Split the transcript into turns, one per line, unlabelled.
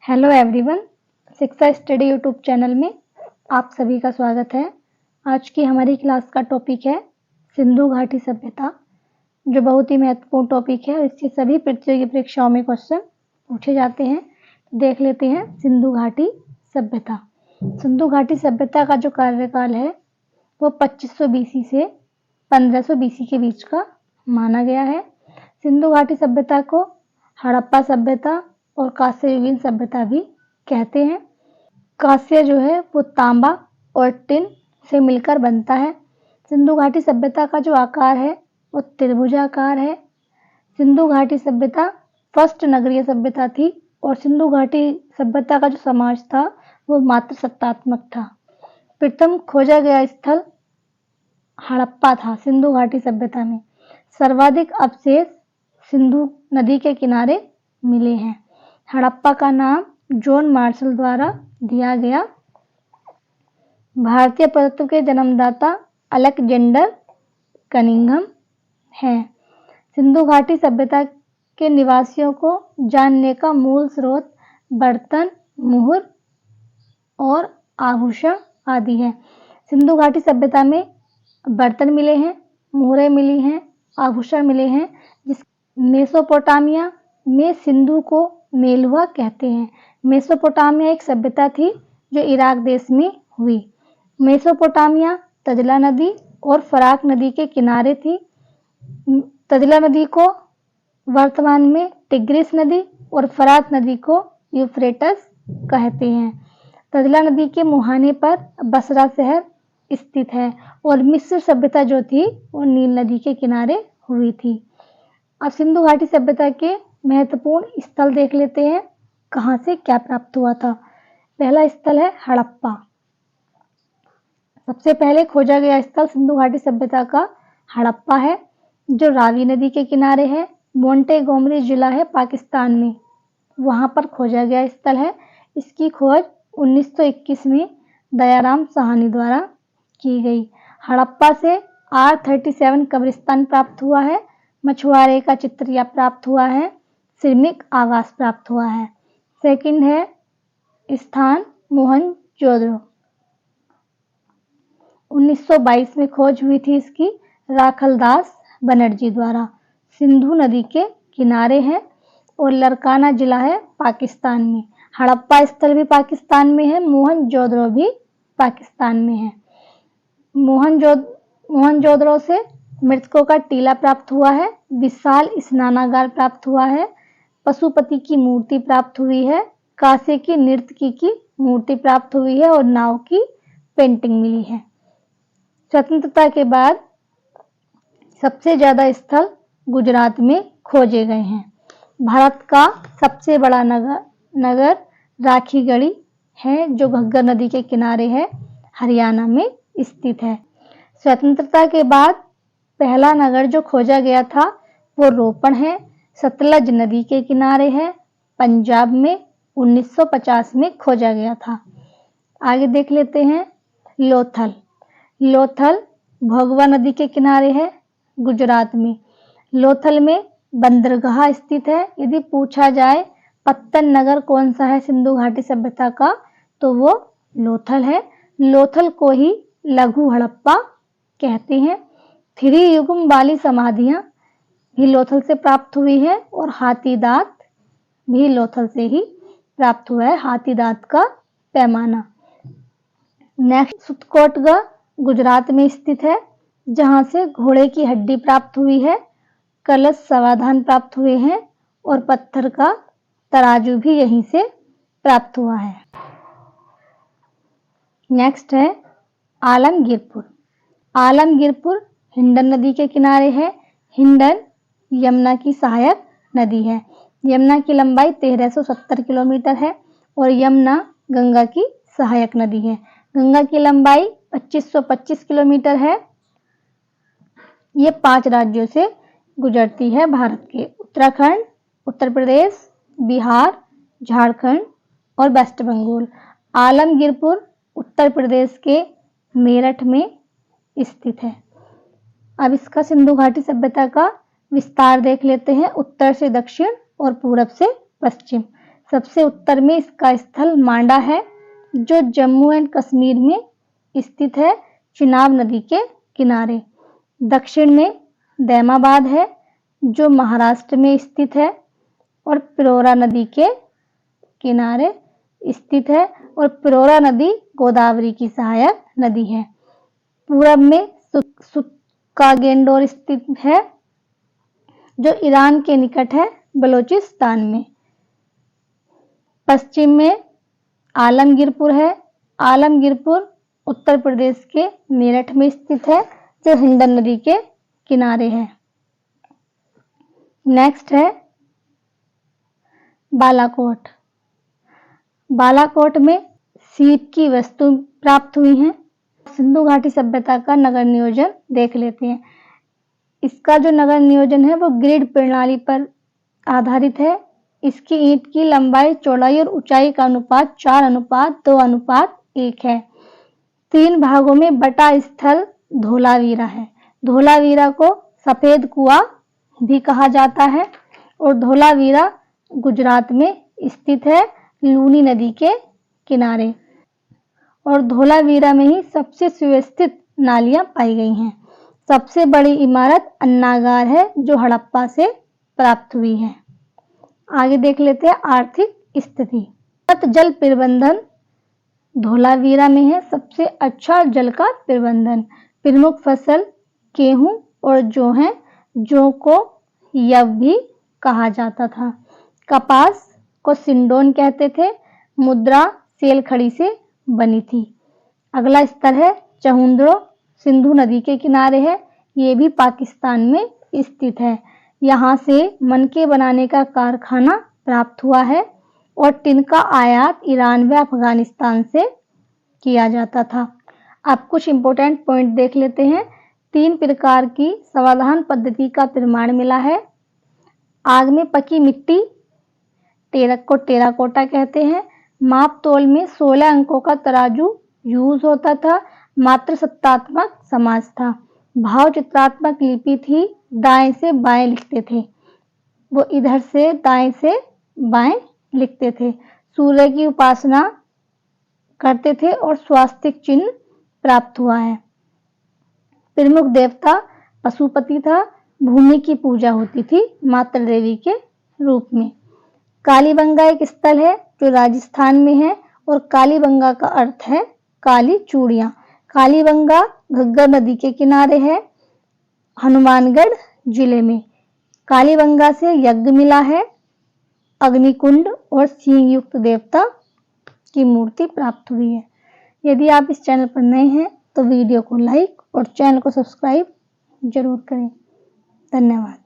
Hello everyone, शिक्षा study YouTube channel में आप सभी का स्वागत है। आज की हमारी क्लास का टॉपिक है सिंधु घाटी सभ्यता, जो बहुत ही महत्वपूर्ण टॉपिक है और इससे सभी प्रतियोगी परीक्षाओं में क्वेश्चन पूछे जाते हैं। देख लेते हैं सिंधु घाटी सभ्यता। सिंधु घाटी सभ्यता का जो कार्यकाल है वो 2500 BC से 1500 BC के बीच का माना गया है। सिंधु घाटी सभ्यता को हड़प्पा सभ्यता और कांस्य युगीन सभ्यता भी कहते हैं। कांस्य जो है वो तांबा और टिन से मिलकर बनता है। सिंधु घाटी सभ्यता का जो आकार है वो त्रिभुजाकार है। सिंधु घाटी सभ्यता फर्स्ट नगरीय सभ्यता थी और सिंधु घाटी सभ्यता का जो समाज था वो मात्र सत्तात्मक था। प्रथम खोजा गया स्थल हड़प्पा था। सिंधु घाटी सभ्यता में सर्वाधिक अवशेष सिंधु नदी के किनारे मिले हैं। हड़प्पा का नाम जॉन मार्शल द्वारा दिया गया। भारतीय पुरातत्व के जन्मदाता अलेक्जेंडर कनिंघम हैं। सिंधु घाटी सभ्यता के निवासियों को जानने का मूल स्रोत बर्तन, मुहर और आभूषण आदि है। सिंधु घाटी सभ्यता में बर्तन मिले हैं, मुहरें मिली हैं, आभूषण मिले हैं। मेसोपोटामिया में सिंधु को मेलुहा कहते हैं। मेसोपोटामिया एक सभ्यता थी जो इराक देश में हुई। मेसोपोटामिया तजला नदी और फराक नदी के किनारे थी। तजला नदी को वर्तमान में टिग्रिस नदी और फरात नदी को यूफ्रेटस कहते हैं। तजला नदी के मुहाने पर बसरा शहर स्थित है और मिस्र सभ्यता जो थी वो नील नदी के किनारे हुई थी। अब सिंधु घाटी सभ्यता के महत्वपूर्ण स्थल देख लेते हैं, कहाँ से क्या प्राप्त हुआ था। पहला स्थल है हड़प्पा। सबसे पहले खोजा गया स्थल सिंधु घाटी सभ्यता का हड़प्पा है, जो रावी नदी के किनारे है। मोंटेगोमरी जिला है पाकिस्तान में, वहां पर खोजा गया स्थल है। इसकी खोज 1921 में दयाराम साहनी द्वारा की गई। हड़प्पा से R37 कब्रिस्तान प्राप्त हुआ है, मछुआरे का चित्रिया प्राप्त हुआ है, श्रमिक आवास प्राप्त हुआ है। सेकंड है स्थान मोहनजोदड़ो। 1922 में खोज हुई थी इसकी राखलदास बनर्जी द्वारा। सिंधु नदी के किनारे है और लरकाना जिला है पाकिस्तान में। हड़प्पा स्थल भी पाकिस्तान में है, मोहनजोदड़ो भी पाकिस्तान में है। मोहनजोदड़ो से मृतकों का टीला प्राप्त हुआ है, विशाल स्नानागार प्राप्त हुआ है, पशुपति की मूर्ति प्राप्त हुई है, कांसे की नर्तकी की मूर्ति प्राप्त हुई है और नाव की पेंटिंग मिली है। स्वतंत्रता के बाद सबसे ज्यादा स्थल गुजरात में खोजे गए हैं। भारत का सबसे बड़ा नगर राखीगढ़ी है, जो घग्गर नदी के किनारे है, हरियाणा में स्थित है। स्वतंत्रता के बाद पहला नगर जो खोजा गया था वो रोपण है, सतलज नदी के किनारे है, पंजाब में 1950 में खोजा गया था। आगे देख लेते हैं लोथल। लोथल भोगवा नदी के किनारे है, गुजरात में। लोथल में बंदरगाह स्थित है। यदि पूछा जाए पत्तन नगर कौन सा है सिंधु घाटी सभ्यता का, तो वो लोथल है। लोथल को ही लघु हड़प्पा कहते हैं। 3 युगम वाली समाधियां भी लोथल से प्राप्त हुई है और हाथी दांत भी लोथल से ही प्राप्त हुआ है। हाथी दांत का पैमाना। नेक्स्ट सुतकोटगढ़ गुजरात में स्थित है, जहां से घोड़े की हड्डी प्राप्त हुई है, कलश समाधान प्राप्त हुए हैं और पत्थर का तराजू भी यहीं से प्राप्त हुआ है। नेक्स्ट है आलमगीरपुर। आलमगीरपुर हिंडन नदी के किनारे है। हिंडन यमुना की सहायक नदी है। यमुना की लंबाई 1370 किलोमीटर है और यमुना गंगा की सहायक नदी है। गंगा की लंबाई 2525 किलोमीटर है। ये 5 राज्यों से गुजरती है भारत के: उत्तराखंड, उत्तर प्रदेश, बिहार, झारखंड और वेस्ट बंगाल। आलमगीरपुर उत्तर प्रदेश के मेरठ में स्थित है। अब इसका सिंधु घाटी सभ्यता का विस्तार देख लेते हैं, उत्तर से दक्षिण और पूरब से पश्चिम। सबसे उत्तर में इसका स्थल मांडा है जो जम्मू एंड कश्मीर में स्थित है, चिनाब नदी के किनारे। दक्षिण में दैमाबाद है जो महाराष्ट्र में स्थित है और पिरोरा नदी के किनारे स्थित है, और पिरोरा नदी गोदावरी की सहायक नदी है। पूरब में सुक्कागेंडोर स्थित है जो ईरान के निकट है, बलूचिस्तान में। पश्चिम में आलमगीरपुर है। आलमगीरपुर उत्तर प्रदेश के मेरठ में स्थित है जो हिंडन नदी के किनारे है। नेक्स्ट है बालाकोट। बालाकोट में सीप की वस्तु प्राप्त हुई हैं। सिंधु घाटी सभ्यता का नगर नियोजन देख लेते हैं। इसका जो नगर नियोजन है वो ग्रिड प्रणाली पर आधारित है। इसकी ईंट की लंबाई, चौड़ाई और ऊंचाई का अनुपात 4:2:1 है। 3 भागों में बटा स्थल धोलावीरा है। धोलावीरा को सफेद कुआं भी कहा जाता है और धोलावीरा गुजरात में स्थित है, लूनी नदी के किनारे। और धोलावीरा में ही सबसे सुव्यवस्थित नालियां पाई गई हैं। सबसे बड़ी इमारत अन्नागार है जो हड़प्पा से प्राप्त हुई है। आगे देख लेते हैं आर्थिक स्थिति। जल प्रबंधन धोलावीरा में है सबसे अच्छा जल का प्रबंधन। प्रमुख फसल गेहूं और जौ है। जौ को यव भी कहा जाता था। कपास को सिंडोन कहते थे। मुद्रा सेल खड़ी से बनी थी। अगला स्तर है चहुंद्रो, सिंधु नदी के किनारे है। ये भी पाकिस्तान में स्थित है। यहाँ से मनके बनाने का कारखाना प्राप्त हुआ है और टिन का आयात ईरान व अफगानिस्तान से किया जाता था। अब कुछ इंपॉर्टेंट पॉइंट देख लेते हैं। 3 प्रकार की समाधान पद्धति का प्रमाण मिला है। आग में पकी मिट्टी को टेराकोटा कहते हैं। माप तोल में 16 अंकों का तराजू यूज होता था। मात्र सत्तात्मक समास था। भाव चित्रात्मक लिपि थी। दाएं से बाएं लिखते थे, वो इधर से दाएं से बाएं लिखते थे। सूर्य की उपासना करते थे और स्वास्तिक चिन्ह प्राप्त हुआ है। प्रमुख देवता पशुपति था। भूमि की पूजा होती थी मातृ देवी के रूप में। कालीबंगा एक स्थल है जो राजस्थान में है और कालीबंगा का अर्थ है काली चूड़ियां। कालीबंगा घग्गर नदी के किनारे है, हनुमानगढ़ जिले में। कालीबंगा से यज्ञ मिला है। अग्निकुंड और सींग युक्त देवता की मूर्ति प्राप्त हुई है। यदि आप इस चैनल पर नए हैं तो वीडियो को लाइक और चैनल को सब्सक्राइब जरूर करें। धन्यवाद।